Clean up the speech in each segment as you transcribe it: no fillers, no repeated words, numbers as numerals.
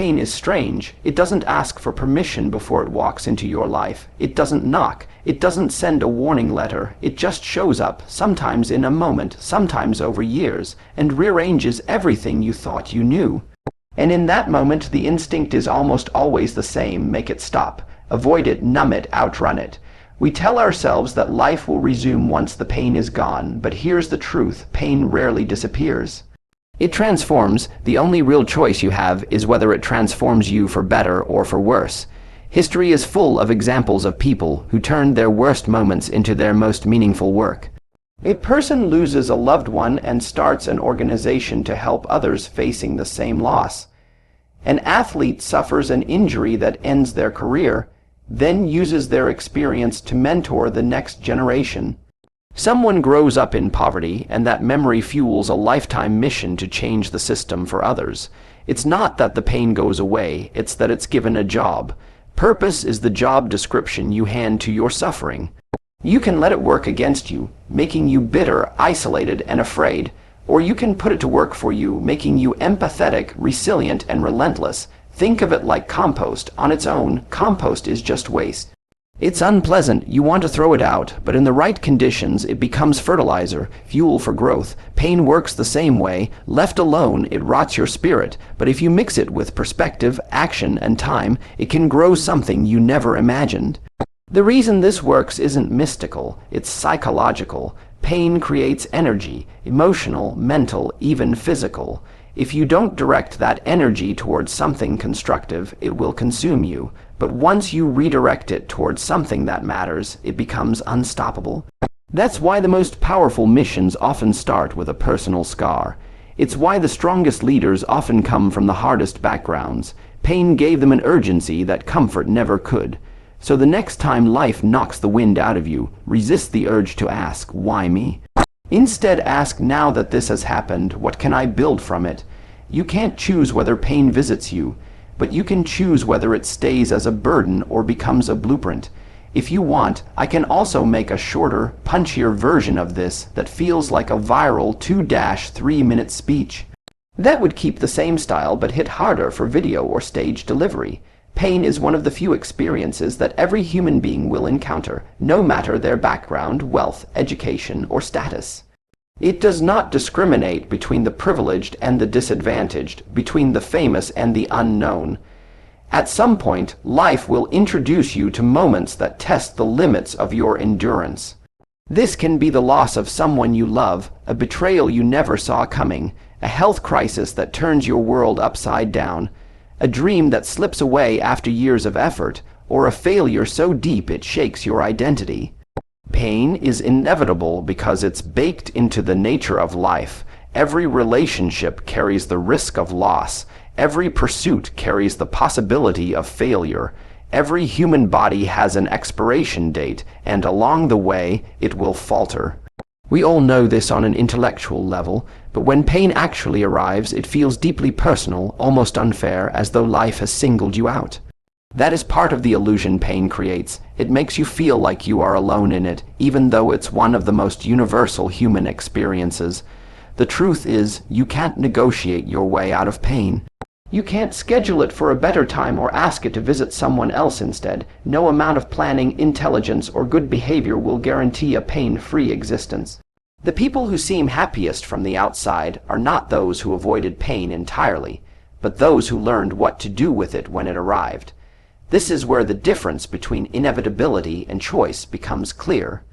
pain is strange. It doesn't ask for permission before it walks into your life. It doesn't knock. It doesn't send a warning letter. It just shows up, sometimes in a moment, sometimes over years, and rearranges everything you thought you knew. And in that moment, the instinct is almost always the same: make it stop. Avoid it, numb it, outrun it. We tell ourselves that life will resume once the pain is gone, but here's the truth: pain rarely disappears. It transforms. The only real choice you have is whether it transforms you for better or for worse. History is full of examples of people who turned their worst moments into their most meaningful work. A person loses a loved one and starts an organization to help others facing the same loss. An athlete suffers an injury that ends their career, then uses their experience to mentor the next generation. Someone grows up in poverty, and that memory fuels a lifetime mission to change the system for others. It's not that the pain goes away, it's that it's given a job. Purpose is the job description you hand to your suffering. You can let it work against you, making you bitter, isolated, and afraid. Or you can put it to work for you, making you empathetic, resilient, and relentless. Think of it like compost. On its own, compost is just waste. It's unpleasant, you want to throw it out, but in the right conditions it becomes fertilizer, fuel for growth. Pain works the same way. Left alone, it rots your spirit, but if you mix it with perspective, action, and time, it can grow something you never imagined. The reason this works isn't mystical, it's psychological. Pain creates energy, emotional, mental, even physical. If you don't direct that energy towards something constructive, it will consume you. But once you redirect it towards something that matters, it becomes unstoppable. That's why the most powerful missions often start with a personal scar. It's why the strongest leaders often come from the hardest backgrounds. Pain gave them an urgency that comfort never could. So the next time life knocks the wind out of you, resist the urge to ask, "Why me?" Instead, ask, "Now that this has happened, what can I build from it?" You can't choose whether pain visits you, but you can choose whether it stays as a burden or becomes a blueprint. If you want, I can also make a shorter, punchier version of this that feels like a viral 2-3-minute speech. That would keep the same style but hit harder for video or stage delivery. Pain is one of the few experiences that every human being will encounter, no matter their background, wealth, education, or status. It does not discriminate between the privileged and the disadvantaged, between the famous and the unknown. At some point, life will introduce you to moments that test the limits of your endurance. This can be the loss of someone you love, a betrayal you never saw coming, a health crisis that turns your world upside down, a dream that slips away after years of effort, or a failure so deep it shakes your identity. Pain is inevitable because it's baked into the nature of life. Every relationship carries the risk of loss. Every pursuit carries the possibility of failure. Every human body has an expiration date, and along the way, it will falter. We all know this on an intellectual level, but when pain actually arrives, it feels deeply personal, almost unfair, as though life has singled you out. That is part of the illusion pain creates. It makes you feel like you are alone in it, even though it's one of the most universal human experiences. The truth is, you can't negotiate your way out of pain. You can't schedule it for a better time or ask it to visit someone else instead. No amount of planning, intelligence, or good behavior will guarantee a pain-free existence. The people who seem happiest from the outside are not those who avoided pain entirely, but those who learned what to do with it when it arrived. This is where the difference between inevitability and choice becomes clear.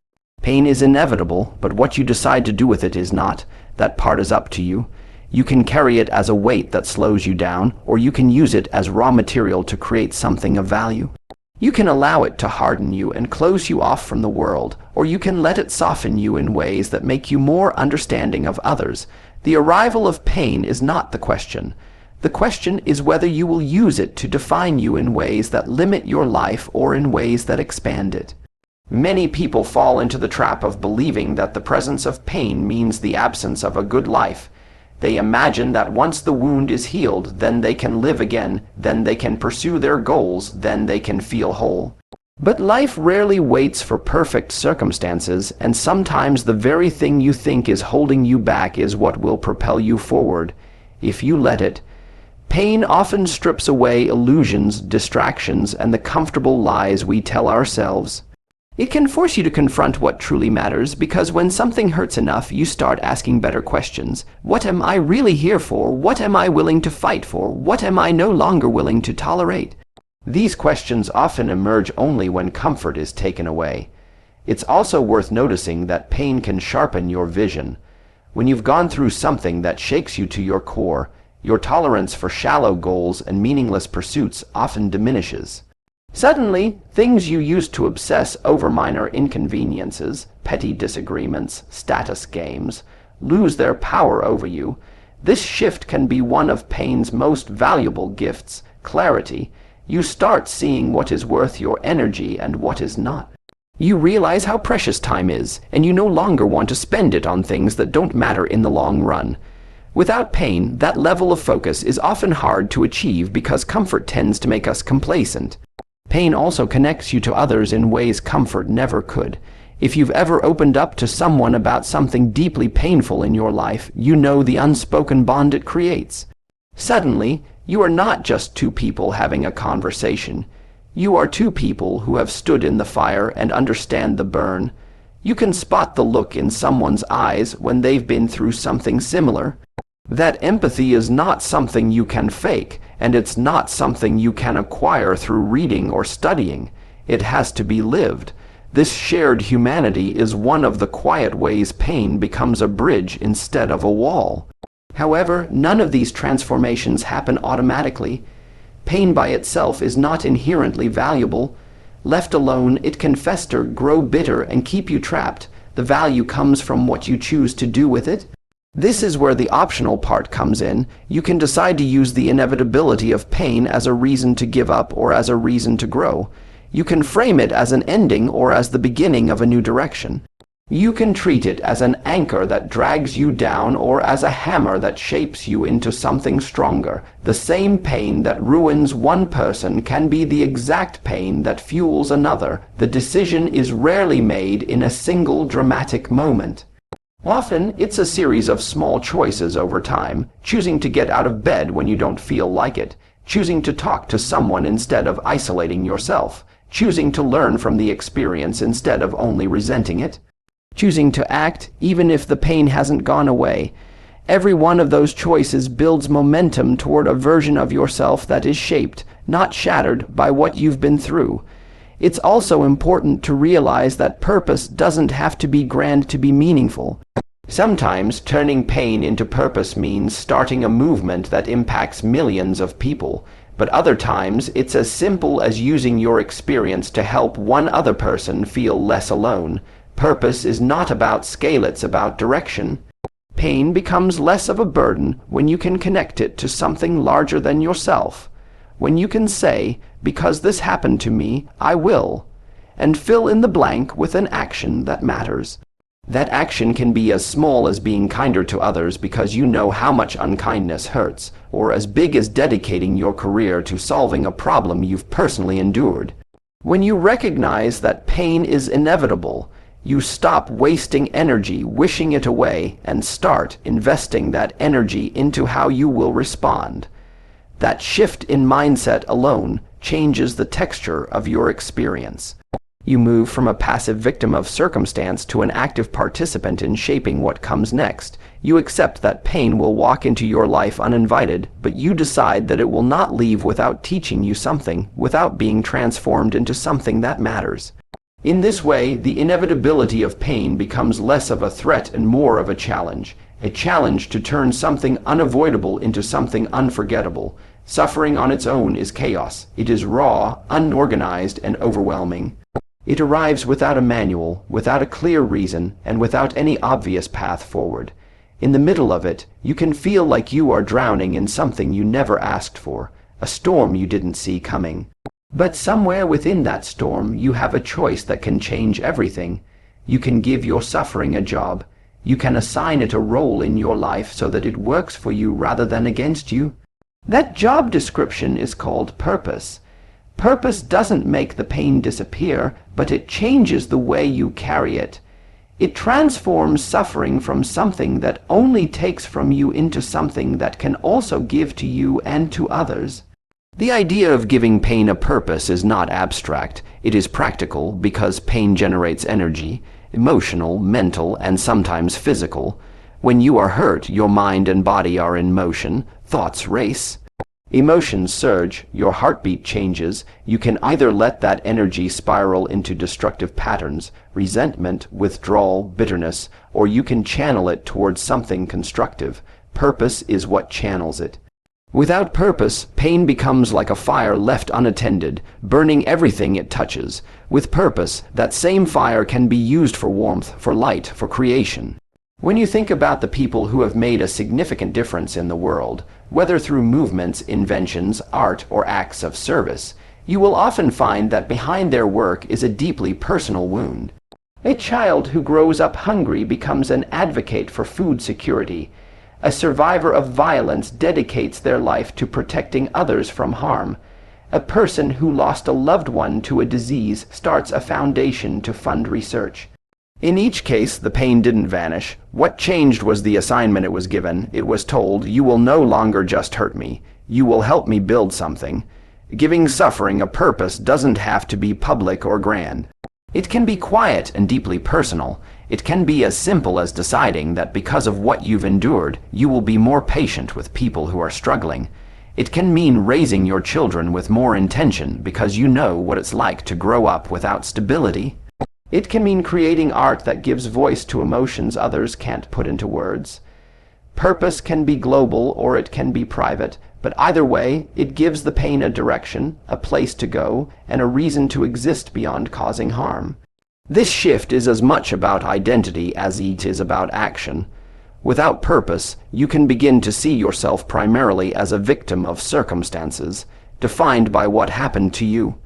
Pain is inevitable, but what you decide to do with it is not. That part is up to you. You can carry it as a weight that slows you down, or you can use it as raw material to create something of value. You can allow it to harden you and close you off from the world, or you can let it soften you in ways that make you more understanding of others. The arrival of pain is not the question. The question is whether you will use it to define you in ways that limit your life or in ways that expand it. Many people fall into the trap of believing that the presence of pain means the absence of a good life. They imagine that once the wound is healed, then they can live again, then they can pursue their goals, then they can feel whole. But life rarely waits for perfect circumstances, and sometimes the very thing you think is holding you back is what will propel you forward, if you let it. Pain often strips away illusions, distractions, and the comfortable lies we tell ourselves. It can force you to confront what truly matters, because when something hurts enough, you start asking better questions. What am I really here for? What am I willing to fight for? What am I no longer willing to tolerate? These questions often emerge only when comfort is taken away. It's also worth noticing that pain can sharpen your vision. When you've gone through something that shakes you to your core, your tolerance for shallow goals and meaningless pursuits often diminishes. Suddenly, things you used to obsess over, minor inconveniences, petty disagreements, status games, lose their power over you. This shift can be one of pain's most valuable gifts: clarity. You start seeing what is worth your energy and what is not. You realize how precious time is, and you no longer want to spend it on things that don't matter in the long run. Without pain, that level of focus is often hard to achieve because comfort tends to make us complacent. Pain also connects you to others in ways comfort never could. If you've ever opened up to someone about something deeply painful in your life, you know the unspoken bond it creates. Suddenly, you are not just two people having a conversation. You are two people who have stood in the fire and understand the burn. You can spot the look in someone's eyes when they've been through something similar. That empathy is not something you can fake, and it's not something you can acquire through reading or studying. It has to be lived. This shared humanity is one of the quiet ways pain becomes a bridge instead of a wall. However, none of these transformations happen automatically. Pain by itself is not inherently valuable. Left alone, it can fester, grow bitter, and keep you trapped. The value comes from what you choose to do with it. This is where the optional part comes in. You can decide to use the inevitability of pain as a reason to give up or as a reason to grow. You can frame it as an ending or as the beginning of a new direction. You can treat it as an anchor that drags you down or as a hammer that shapes you into something stronger. The same pain that ruins one person can be the exact pain that fuels another. The decision is rarely made in a single dramatic moment. Often, it's a series of small choices over time: choosing to get out of bed when you don't feel like it, choosing to talk to someone instead of isolating yourself, choosing to learn from the experience instead of only resenting it, choosing to act even if the pain hasn't gone away. Every one of those choices builds momentum toward a version of yourself that is shaped, not shattered, by what you've been through. It's also important to realize that purpose doesn't have to be grand to be meaningful. Sometimes turning pain into purpose means starting a movement that impacts millions of people, but other times it's as simple as using your experience to help one other person feel less alone. Purpose is not about scale, it's about direction. Pain becomes less of a burden when you can connect it to something larger than yourself. When you can say, "Because this happened to me, I will," and fill in the blank with an action that matters. That action can be as small as being kinder to others because you know how much unkindness hurts, or as big as dedicating your career to solving a problem you've personally endured. When you recognize that pain is inevitable, you stop wasting energy wishing it away and start investing that energy into how you will respond. That shift in mindset alone changes the texture of your experience. You move from a passive victim of circumstance to an active participant in shaping what comes next. You accept that pain will walk into your life uninvited, but you decide that it will not leave without teaching you something, without being transformed into something that matters. In this way, the inevitability of pain becomes less of a threat and more of a challenge to turn something unavoidable into something unforgettable. Suffering on its own is chaos. It is raw, unorganized, and overwhelming. It arrives without a manual, without a clear reason, and without any obvious path forward. In the middle of it, you can feel like you are drowning in something you never asked for, a storm you didn't see coming. But somewhere within that storm, you have a choice that can change everything. You can give your suffering a job. You can assign it a role in your life so that it works for you rather than against you. That job description is called purpose. Purpose doesn't make the pain disappear, but it changes the way you carry it. It transforms suffering from something that only takes from you into something that can also give to you and to others. The idea of giving pain a purpose is not abstract. It is practical because pain generates energy, emotional, mental, and sometimes physical. When you are hurt, your mind and body are in motion, thoughts race, emotions surge, your heartbeat changes. You can either let that energy spiral into destructive patterns, resentment, withdrawal, bitterness, or you can channel it towards something constructive. Purpose is what channels it. Without purpose, pain becomes like a fire left unattended, burning everything it touches. With purpose, that same fire can be used for warmth, for light, for creation. When you think about the people who have made a significant difference in the world, whether through movements, inventions, art, or acts of service, you will often find that behind their work is a deeply personal wound. A child who grows up hungry becomes an advocate for food security. A survivor of violence dedicates their life to protecting others from harm. A person who lost a loved one to a disease starts a foundation to fund research. In each case, the pain didn't vanish. What changed was the assignment it was given. It was told, you will no longer just hurt me. You will help me build something. Giving suffering a purpose doesn't have to be public or grand. It can be quiet and deeply personal. It can be as simple as deciding that because of what you've endured, you will be more patient with people who are struggling. It can mean raising your children with more intention because you know what it's like to grow up without stability. It can mean creating art that gives voice to emotions others can't put into words. Purpose can be global or it can be private, but either way, it gives the pain a direction, a place to go, and a reason to exist beyond causing harm. This shift is as much about identity as it is about action. Without purpose, you can begin to see yourself primarily as a victim of circumstances, defined by what happened to you.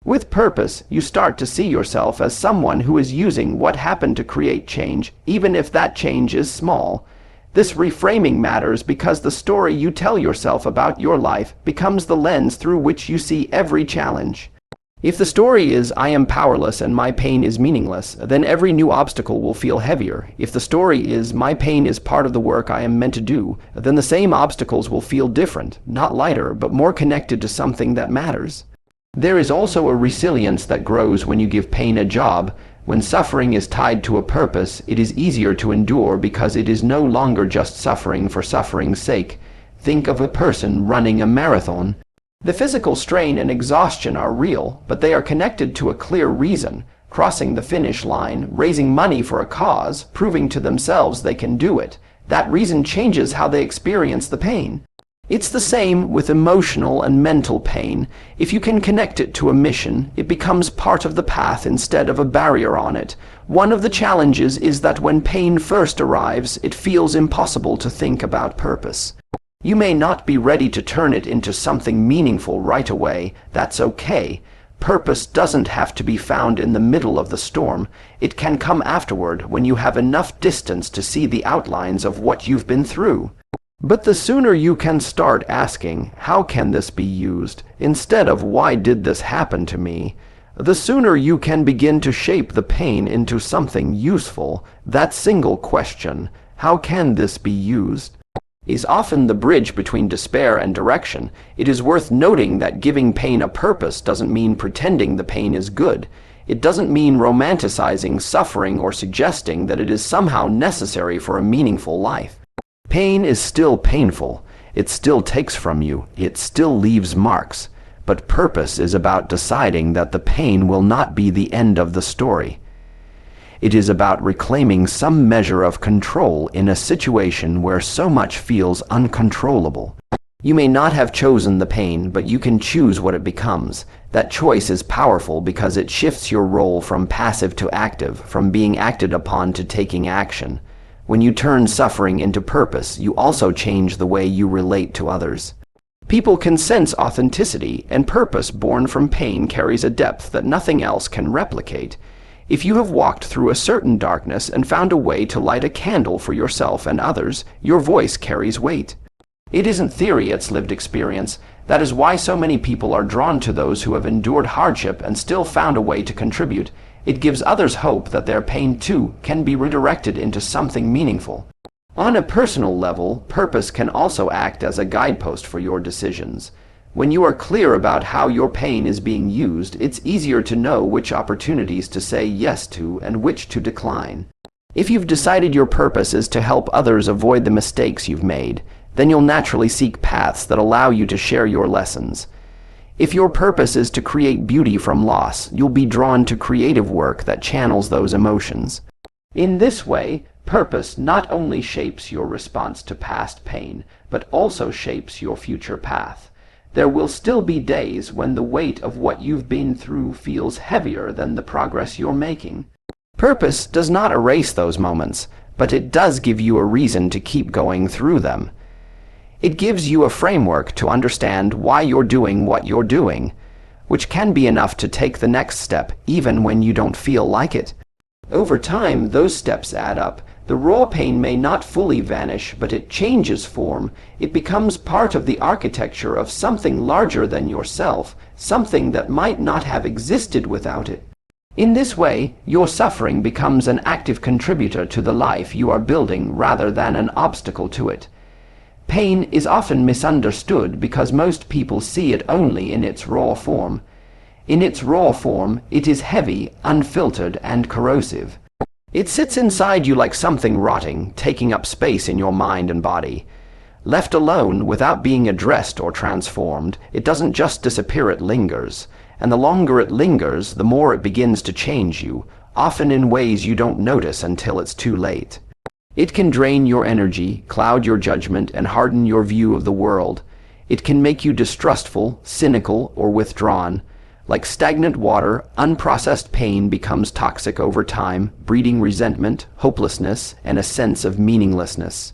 With purpose, you start to see yourself as someone who is using what happened to create change, even if that change is small. This reframing matters because the story you tell yourself about your life becomes the lens through which you see every challenge. If the story is, I am powerless and my pain is meaningless, then every new obstacle will feel heavier. If the story is, my pain is part of the work I am meant to do, then the same obstacles will feel different, not lighter, but more connected to something that matters. There is also a resilience that grows when you give pain a job. When suffering is tied to a purpose, it is easier to endure because it is no longer just suffering for suffering's sake. Think of a person running a marathon. The physical strain and exhaustion are real, but they are connected to a clear reason: crossing the finish line, raising money for a cause, proving to themselves they can do it. That reason changes how they experience the pain. It's the same with emotional and mental pain. If you can connect it to a mission, it becomes part of the path instead of a barrier on it. One of the challenges is that when pain first arrives, it feels impossible to think about purpose. You may not be ready to turn it into something meaningful right away. That's okay. Purpose doesn't have to be found in the middle of the storm. It can come afterward when you have enough distance to see the outlines of what you've been through. But the sooner you can start asking, how can this be used, instead of why did this happen to me, the sooner you can begin to shape the pain into something useful. That single question, how can this be used, is often the bridge between despair and direction. It is worth noting that giving pain a purpose doesn't mean pretending the pain is good. It doesn't mean romanticizing suffering or suggesting that it is somehow necessary for a meaningful life. Pain is still painful. It still takes from you. It still leaves marks. But purpose is about deciding that the pain will not be the end of the story. It is about reclaiming some measure of control in a situation where so much feels uncontrollable. You may not have chosen the pain, but you can choose what it becomes. That choice is powerful because it shifts your role from passive to active, from being acted upon to taking action. When you turn suffering into purpose, you also change the way you relate to others. People can sense authenticity, and purpose born from pain carries a depth that nothing else can replicate. If you have walked through a certain darkness and found a way to light a candle for yourself and others, your voice carries weight. It isn't theory, it's lived experience. That is why so many people are drawn to those who have endured hardship and still found a way to contribute. It gives others hope that their pain too can be redirected into something meaningful. On a personal level, purpose can also act as a guidepost for your decisions. When you are clear about how your pain is being used, it's easier to know which opportunities to say yes to and which to decline. If you've decided your purpose is to help others avoid the mistakes you've made, then you'll naturally seek paths that allow you to share your lessons. If your purpose is to create beauty from loss, you'll be drawn to creative work that channels those emotions. In this way, purpose not only shapes your response to past pain, but also shapes your future path. There will still be days when the weight of what you've been through feels heavier than the progress you're making. Purpose does not erase those moments, but it does give you a reason to keep going through them. It gives you a framework to understand why you're doing what you're doing, which can be enough to take the next step even when you don't feel like it. Over time, those steps add up. The raw pain may not fully vanish, but it changes form. It becomes part of the architecture of something larger than yourself, something that might not have existed without it. In this way, your suffering becomes an active contributor to the life you are building rather than an obstacle to it. Pain is often misunderstood because most people see it only in its raw form. In its raw form, it is heavy, unfiltered, and corrosive. It sits inside you like something rotting, taking up space in your mind and body. Left alone, without being addressed or transformed, it doesn't just disappear, it lingers. And the longer it lingers, the more it begins to change you, often in ways you don't notice until it's too late. It can drain your energy, cloud your judgment, and harden your view of the world. It can make you distrustful, cynical, or withdrawn. Like stagnant water, unprocessed pain becomes toxic over time, breeding resentment, hopelessness, and a sense of meaninglessness.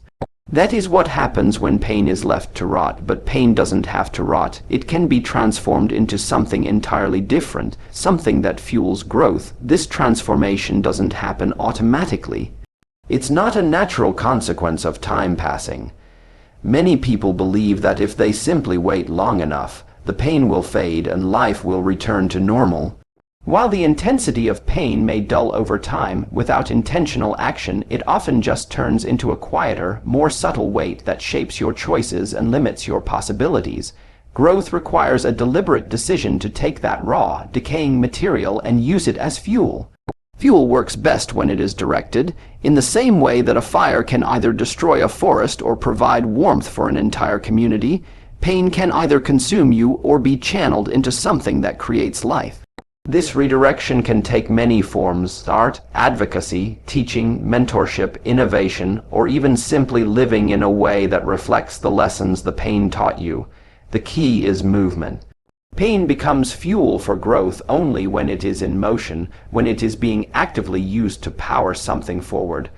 That is what happens when pain is left to rot, but pain doesn't have to rot. It can be transformed into something entirely different, something that fuels growth. This transformation doesn't happen automatically. It's not a natural consequence of time passing. Many people believe that if they simply wait long enough, the pain will fade and life will return to normal. While the intensity of pain may dull over time, without intentional action, it often just turns into a quieter, more subtle weight that shapes your choices and limits your possibilities. Growth requires a deliberate decision to take that raw, decaying material and use it as fuel. Fuel works best when it is directed. In the same way that a fire can either destroy a forest or provide warmth for an entire community, pain can either consume you or be channeled into something that creates life. This redirection can take many forms: art, advocacy, teaching, mentorship, innovation, or even simply living in a way that reflects the lessons the pain taught you. The key is movement. Pain becomes fuel for growth only when it is in motion, when it is being actively used to power something forward.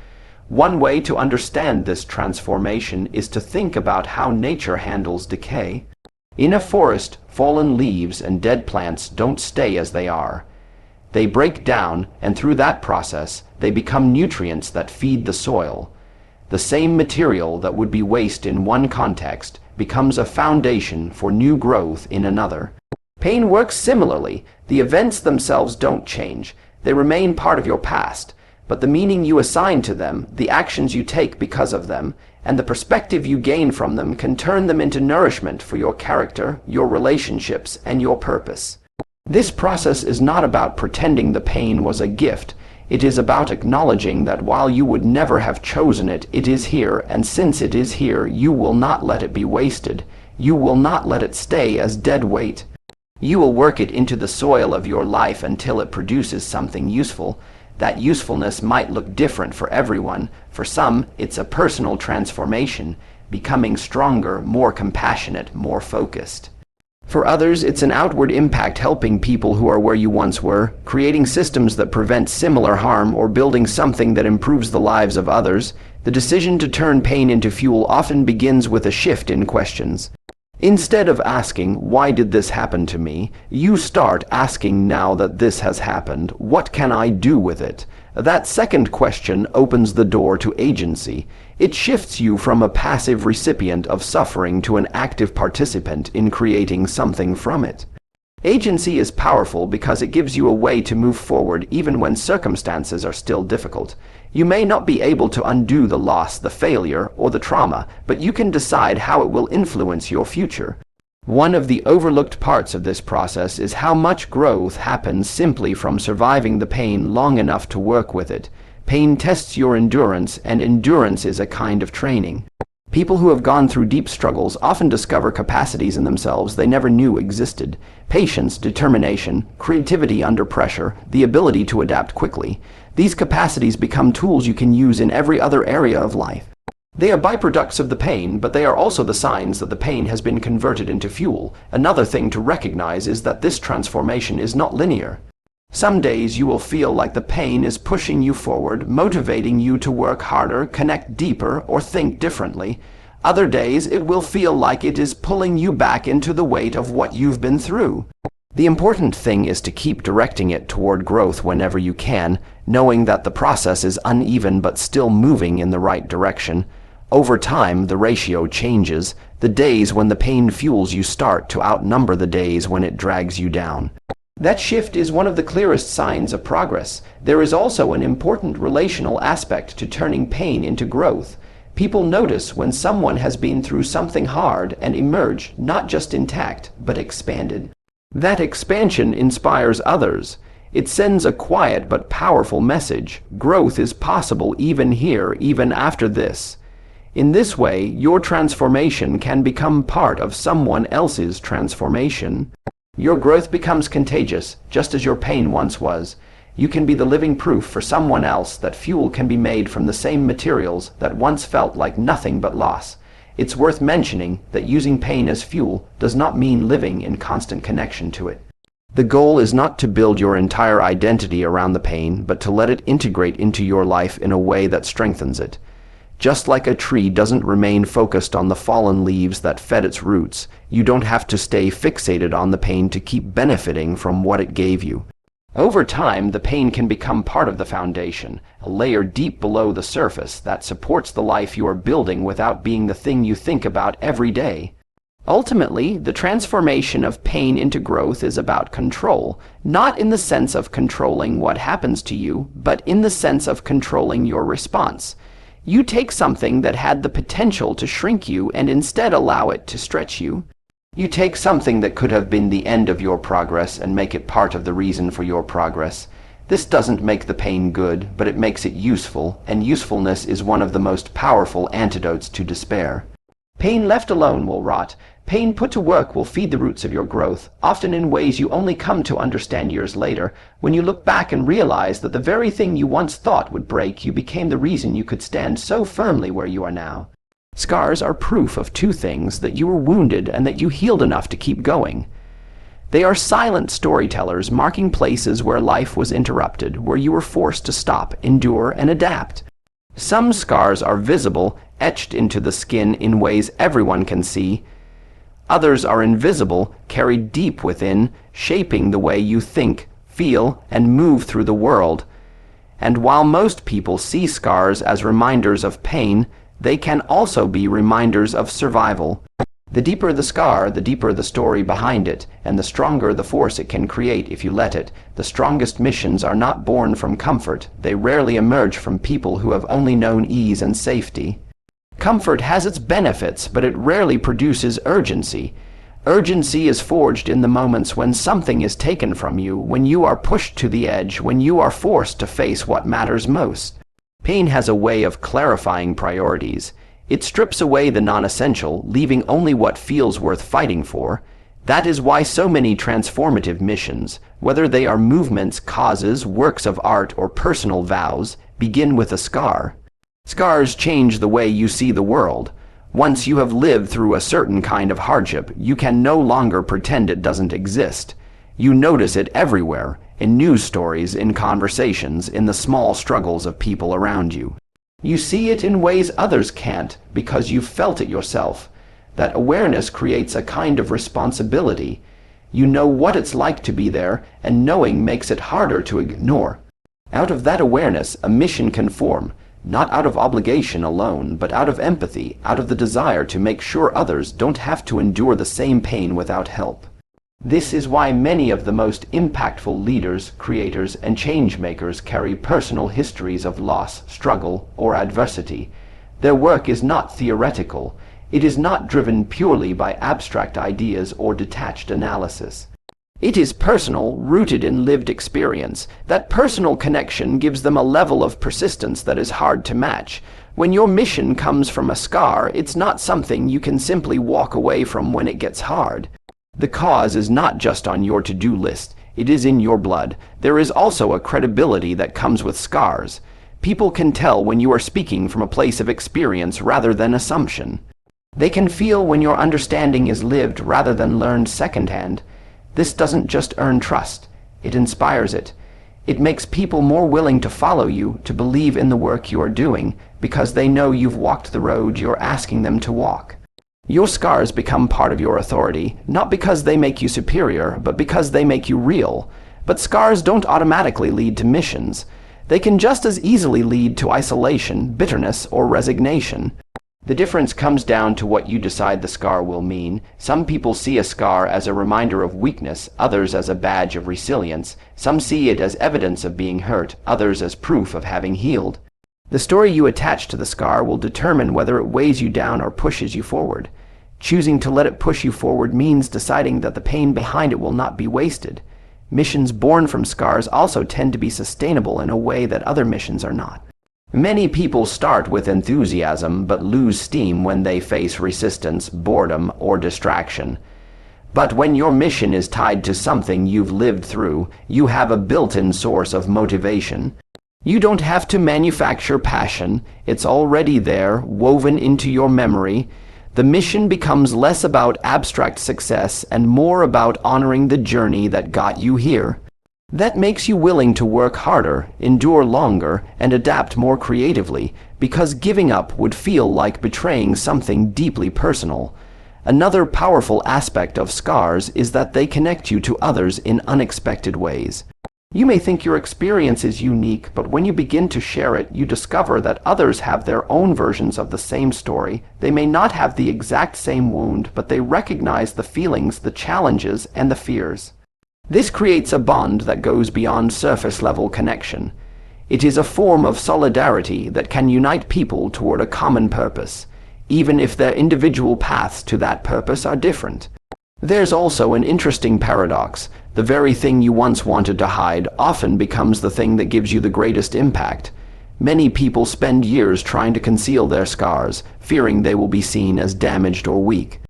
One way to understand this transformation is to think about how nature handles decay. In a forest, fallen leaves and dead plants don't stay as they are. They break down, and through that process, they become nutrients that feed the soil. The same material that would be waste in one context becomes a foundation for new growth in another. Pain works similarly. The events themselves don't change. They remain part of your past. But the meaning you assign to them, the actions you take because of them, and the perspective you gain from them can turn them into nourishment for your character, your relationships, and your purpose. This process is not about pretending the pain was a gift. It is about acknowledging that while you would never have chosen it, it is here, and since it is here, you will not let it be wasted. You will not let it stay as dead weight. You will work it into the soil of your life until it produces something useful. That usefulness might look different for everyone. For some, it's a personal transformation, becoming stronger, more compassionate, more focused. For others, it's an outward impact, helping people who are where you once were, creating systems that prevent similar harm, or building something that improves the lives of others. The decision to turn pain into fuel often begins with a shift in questions. Instead of asking, "Why did this happen to me?" you start asking, "Now that this has happened, what can I do with it?" That second question opens the door to agency. It shifts you from a passive recipient of suffering to an active participant in creating something from it. Agency is powerful because it gives you a way to move forward even when circumstances are still difficult. You may not be able to undo the loss, the failure, or the trauma, but you can decide how it will influence your future. One of the overlooked parts of this process is how much growth happens simply from surviving the pain long enough to work with it. Pain tests your endurance, and endurance is a kind of training. People who have gone through deep struggles often discover capacities in themselves they never knew existed. Patience, determination, creativity under pressure, the ability to adapt quickly. These capacities become tools you can use in every other area of life. They are byproducts of the pain, but they are also the signs that the pain has been converted into fuel. Another thing to recognize is that this transformation is not linear. Some days you will feel like the pain is pushing you forward, motivating you to work harder, connect deeper, or think differently. Other days it will feel like it is pulling you back into the weight of what you've been through. The important thing is to keep directing it toward growth whenever you can, knowing that the process is uneven but still moving in the right direction. Over time, the ratio changes. The days when the pain fuels you start to outnumber the days when it drags you down. That shift is one of the clearest signs of progress. There is also an important relational aspect to turning pain into growth. People notice when someone has been through something hard and emerge not just intact, but expanded. That expansion inspires others. It sends a quiet but powerful message. Growth is possible even here, even after this. In this way, your transformation can become part of someone else's transformation. Your growth becomes contagious, just as your pain once was. You can be the living proof for someone else that fuel can be made from the same materials that once felt like nothing but loss. It's worth mentioning that using pain as fuel does not mean living in constant connection to it. The goal is not to build your entire identity around the pain, but to let it integrate into your life in a way that strengthens it. Just like a tree doesn't remain focused on the fallen leaves that fed its roots, you don't have to stay fixated on the pain to keep benefiting from what it gave you. Over time, the pain can become part of the foundation, a layer deep below the surface that supports the life you are building without being the thing you think about every day. Ultimately, the transformation of pain into growth is about control, not in the sense of controlling what happens to you, but in the sense of controlling your response. You take something that had the potential to shrink you and instead allow it to stretch you. You take something that could have been the end of your progress and make it part of the reason for your progress. This doesn't make the pain good, but it makes it useful, and usefulness is one of the most powerful antidotes to despair. Pain left alone will rot. Pain put to work will feed the roots of your growth, often in ways you only come to understand years later, when you look back and realize that the very thing you once thought would break you became the reason you could stand so firmly where you are now. Scars are proof of two things: that you were wounded and that you healed enough to keep going. They are silent storytellers marking places where life was interrupted, where you were forced to stop, endure, and adapt. Some scars are visible, etched into the skin in ways everyone can see. Others are invisible, carried deep within, shaping the way you think, feel, and move through the world. And while most people see scars as reminders of pain, they can also be reminders of survival. The deeper the scar, the deeper the story behind it, and the stronger the force it can create if you let it. The strongest missions are not born from comfort. They rarely emerge from people who have only known ease and safety. Comfort has its benefits, but it rarely produces urgency. Urgency is forged in the moments when something is taken from you, when you are pushed to the edge, when you are forced to face what matters most. Pain has a way of clarifying priorities. It strips away the non-essential, leaving only what feels worth fighting for. That is why so many transformative missions, whether they are movements, causes, works of art, or personal vows, begin with a scar. Scars change the way you see the world. Once you have lived through a certain kind of hardship, you can no longer pretend it doesn't exist. You notice it everywhere, in news stories, in conversations, in the small struggles of people around you. You see it in ways others can't because you've felt it yourself. That awareness creates a kind of responsibility. You know what it's like to be there, and knowing makes it harder to ignore. Out of that awareness, a mission can form. Not out of obligation alone, but out of empathy, out of the desire to make sure others don't have to endure the same pain without help. This is why many of the most impactful leaders, creators, and change makers carry personal histories of loss, struggle, or adversity. Their work is not theoretical. It is not driven purely by abstract ideas or detached analysis. It is personal, rooted in lived experience. That personal connection gives them a level of persistence that is hard to match. When your mission comes from a scar, it's not something you can simply walk away from when it gets hard. The cause is not just on your to-do list. It is in your blood. There is also a credibility that comes with scars. People can tell when you are speaking from a place of experience rather than assumption. They can feel when your understanding is lived rather than learned secondhand. This doesn't just earn trust, it inspires it. It makes people more willing to follow you, to believe in the work you are doing, because they know you've walked the road you're asking them to walk. Your scars become part of your authority, not because they make you superior, but because they make you real. But scars don't automatically lead to missions. They can just as easily lead to isolation, bitterness, or resignation. The difference comes down to what you decide the scar will mean. Some people see a scar as a reminder of weakness, others as a badge of resilience. Some see it as evidence of being hurt, others as proof of having healed. The story you attach to the scar will determine whether it weighs you down or pushes you forward. Choosing to let it push you forward means deciding that the pain behind it will not be wasted. Missions born from scars also tend to be sustainable in a way that other missions are not. Many people start with enthusiasm but lose steam when they face resistance, boredom, or distraction. But when your mission is tied to something you've lived through, you have a built-in source of motivation. You don't have to manufacture passion. It's already there, woven into your memory. The mission becomes less about abstract success and more about honoring the journey that got you here. That makes you willing to work harder, endure longer, and adapt more creatively, because giving up would feel like betraying something deeply personal. Another powerful aspect of scars is that they connect you to others in unexpected ways. You may think your experience is unique, but when you begin to share it, you discover that others have their own versions of the same story. They may not have the exact same wound, but they recognize the feelings, the challenges, and the fears. This creates a bond that goes beyond surface-level connection. It is a form of solidarity that can unite people toward a common purpose, even if their individual paths to that purpose are different. There's also an interesting paradox. The very thing you once wanted to hide often becomes the thing that gives you the greatest impact. Many people spend years trying to conceal their scars, fearing they will be seen as damaged or weak.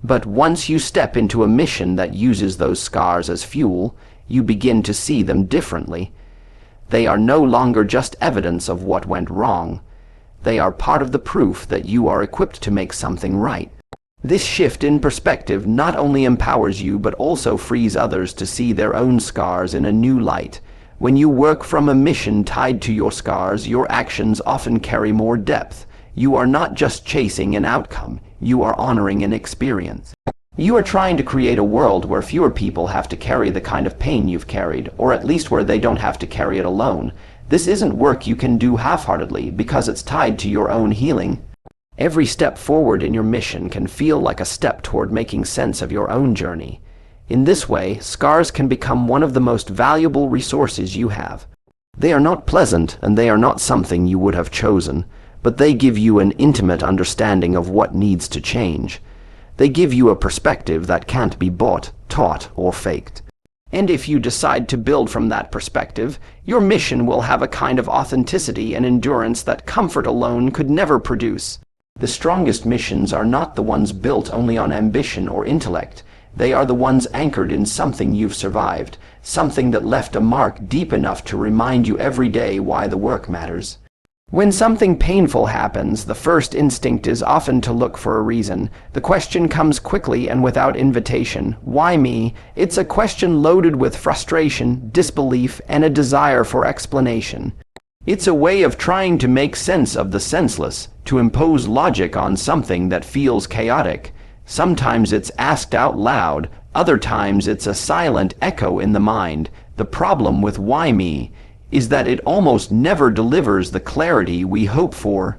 But once you step into a mission that uses those scars as fuel, you begin to see them differently. They are no longer just evidence of what went wrong. They are part of the proof that you are equipped to make something right. This shift in perspective not only empowers you but also frees others to see their own scars in a new light. When you work from a mission tied to your scars, your actions often carry more depth. You are not just chasing an outcome, you are honoring an experience. You are trying to create a world where fewer people have to carry the kind of pain you've carried, or at least where they don't have to carry it alone. This isn't work you can do half-heartedly because it's tied to your own healing. Every step forward in your mission can feel like a step toward making sense of your own journey. In this way, scars can become one of the most valuable resources you have. They are not pleasant and they are not something you would have chosen, but they give you an intimate understanding of what needs to change. They give you a perspective that can't be bought, taught, or faked. And if you decide to build from that perspective, your mission will have a kind of authenticity and endurance that comfort alone could never produce. The strongest missions are not the ones built only on ambition or intellect. They are the ones anchored in something you've survived, something that left a mark deep enough to remind you every day why the work matters. When something painful happens, the first instinct is often to look for a reason. The question comes quickly and without invitation. Why me? It's a question loaded with frustration, disbelief, and a desire for explanation. It's a way of trying to make sense of the senseless, to impose logic on something that feels chaotic. Sometimes it's asked out loud, other times it's a silent echo in the mind. The problem with why me is that it almost never delivers the clarity we hope for.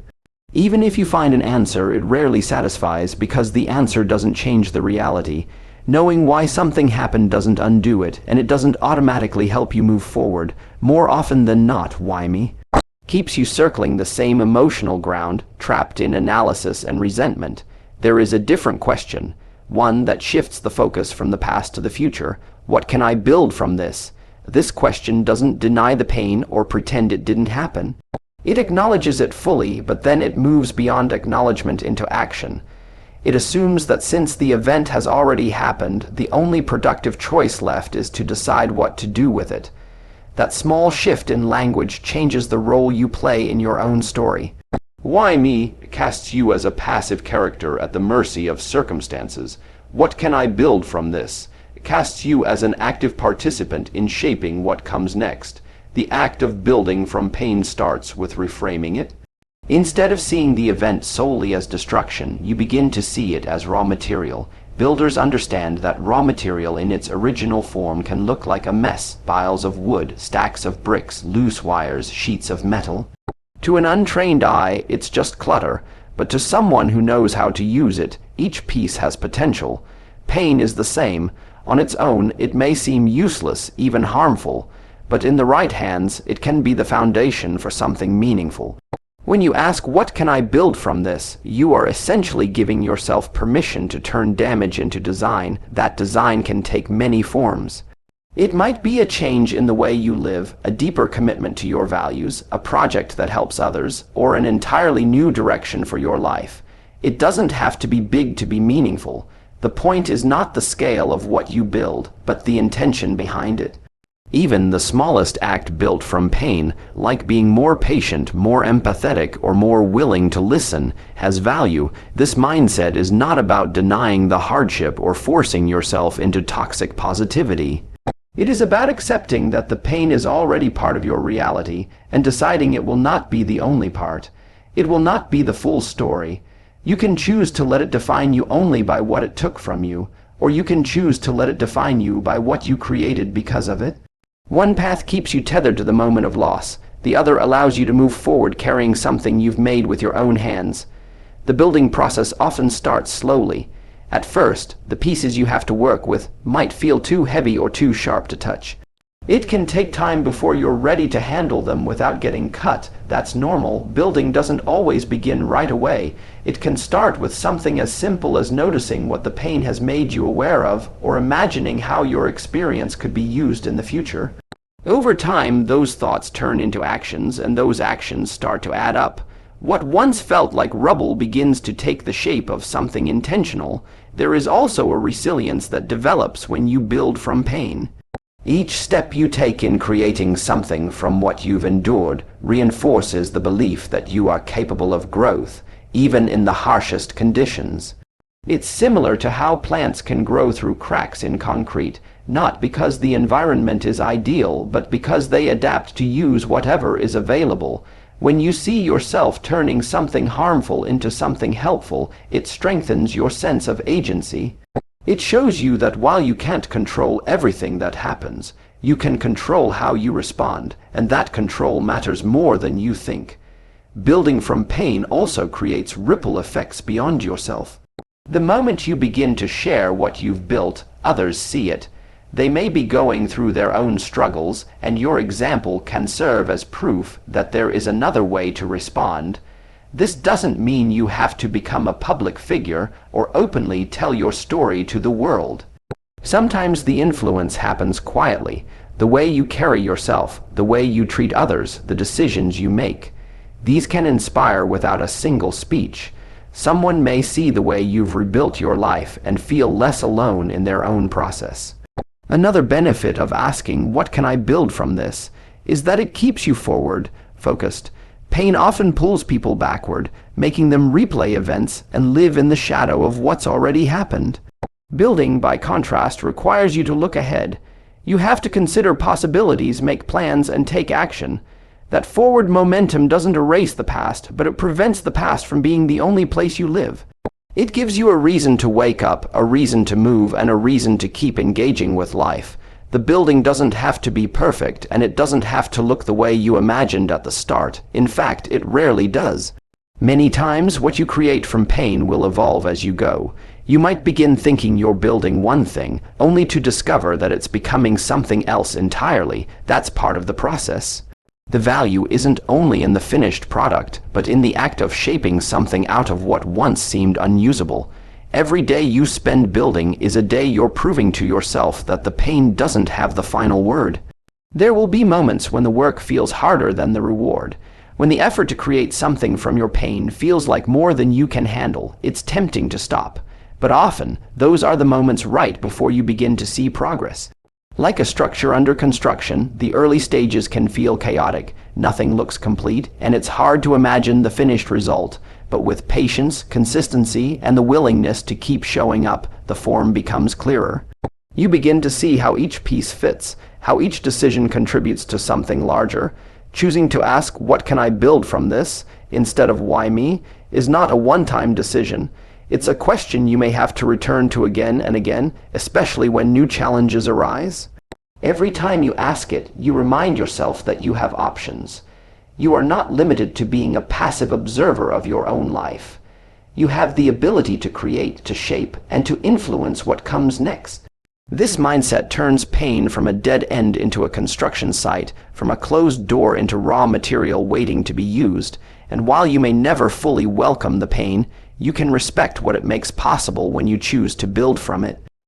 Even if you find an answer, it rarely satisfies because the answer doesn't change the reality. Knowing why something happened doesn't undo it, and it doesn't automatically help you move forward. More often than not, why me? Keeps you circling the same emotional ground, trapped in analysis and resentment. There is a different question, one that shifts the focus from the past to the future. What can I build from this? This question doesn't deny the pain or pretend it didn't happen. It acknowledges it fully, but then it moves beyond acknowledgement into action. It assumes that since the event has already happened, the only productive choice left is to decide what to do with it. That small shift in language changes the role you play in your own story. Why me casts you as a passive character at the mercy of circumstances. What can I build from this? Casts you as an active participant in shaping what comes next. The act of building from pain starts with reframing it. Instead of seeing the event solely as destruction, you begin to see it as raw material. Builders understand that raw material in its original form can look like a mess: piles of wood, stacks of bricks, loose wires, sheets of metal. To an untrained eye, it's just clutter, but to someone who knows how to use it, each piece has potential. Pain is the same. On its own, it may seem useless, even harmful, but in the right hands, it can be the foundation for something meaningful. When you ask, what can I build from this, you are essentially giving yourself permission to turn damage into design. That design can take many forms. It might be a change in the way you live, a deeper commitment to your values, a project that helps others, or an entirely new direction for your life. It doesn't have to be big to be meaningful. The point is not the scale of what you build, but the intention behind it. Even the smallest act built from pain, like being more patient, more empathetic, or more willing to listen, has value. This mindset is not about denying the hardship or forcing yourself into toxic positivity. It is about accepting that the pain is already part of your reality and deciding it will not be the only part. It will not be the full story. You can choose to let it define you only by what it took from you, or you can choose to let it define you by what you created because of it. One path keeps you tethered to the moment of loss. The other allows you to move forward carrying something you've made with your own hands. The building process often starts slowly. At first, the pieces you have to work with might feel too heavy or too sharp to touch. It can take time before you're ready to handle them without getting cut. That's normal. Building doesn't always begin right away. It can start with something as simple as noticing what the pain has made you aware of, or imagining how your experience could be used in the future. Over time, those thoughts turn into actions, and those actions start to add up. What once felt like rubble begins to take the shape of something intentional. There is also a resilience that develops when you build from pain. Each step you take in creating something from what you've endured reinforces the belief that you are capable of growth, even in the harshest conditions. It's similar to how plants can grow through cracks in concrete, not because the environment is ideal, but because they adapt to use whatever is available. When you see yourself turning something harmful into something helpful, it strengthens your sense of agency. It shows you that while you can't control everything that happens, you can control how you respond, and that control matters more than you think. Building from pain also creates ripple effects beyond yourself. The moment you begin to share what you've built, others see it. They may be going through their own struggles, and your example can serve as proof that there is another way to respond. This doesn't mean you have to become a public figure or openly tell your story to the world. Sometimes the influence happens quietly, the way you carry yourself, the way you treat others, the decisions you make. These can inspire without a single speech. Someone may see the way you've rebuilt your life and feel less alone in their own process. Another benefit of asking, what can I build from this, is that it keeps you forward, focused. Pain often pulls people backward, making them replay events and live in the shadow of what's already happened. Building, by contrast, requires you to look ahead. You have to consider possibilities, make plans, and take action. That forward momentum doesn't erase the past, but it prevents the past from being the only place you live. It gives you a reason to wake up, a reason to move, and a reason to keep engaging with life. The building doesn't have to be perfect, and it doesn't have to look the way you imagined at the start. In fact, it rarely does. Many times, what you create from pain will evolve as you go. You might begin thinking you're building one thing, only to discover that it's becoming something else entirely. That's part of the process. The value isn't only in the finished product, but in the act of shaping something out of what once seemed unusable. Every day you spend building is a day you're proving to yourself that the pain doesn't have the final word. There will be moments when the work feels harder than the reward. When the effort to create something from your pain feels like more than you can handle, it's tempting to stop. But often, those are the moments right before you begin to see progress. Like a structure under construction, the early stages can feel chaotic, nothing looks complete, and it's hard to imagine the finished result. But with patience, consistency, and the willingness to keep showing up, the form becomes clearer. You begin to see how each piece fits, how each decision contributes to something larger. Choosing to ask, "What can I build from this?" instead of "Why me?" is not a one-time decision. It's a question you may have to return to again and again, especially when new challenges arise. Every time you ask it, you remind yourself that you have options. You are not limited to being a passive observer of your own life. You have the ability to create, to shape, and to influence what comes next. This mindset turns pain from a dead end into a construction site, from a closed door into raw material waiting to be used. And while you may never fully welcome the pain, you can respect what it makes possible when you choose to build from it.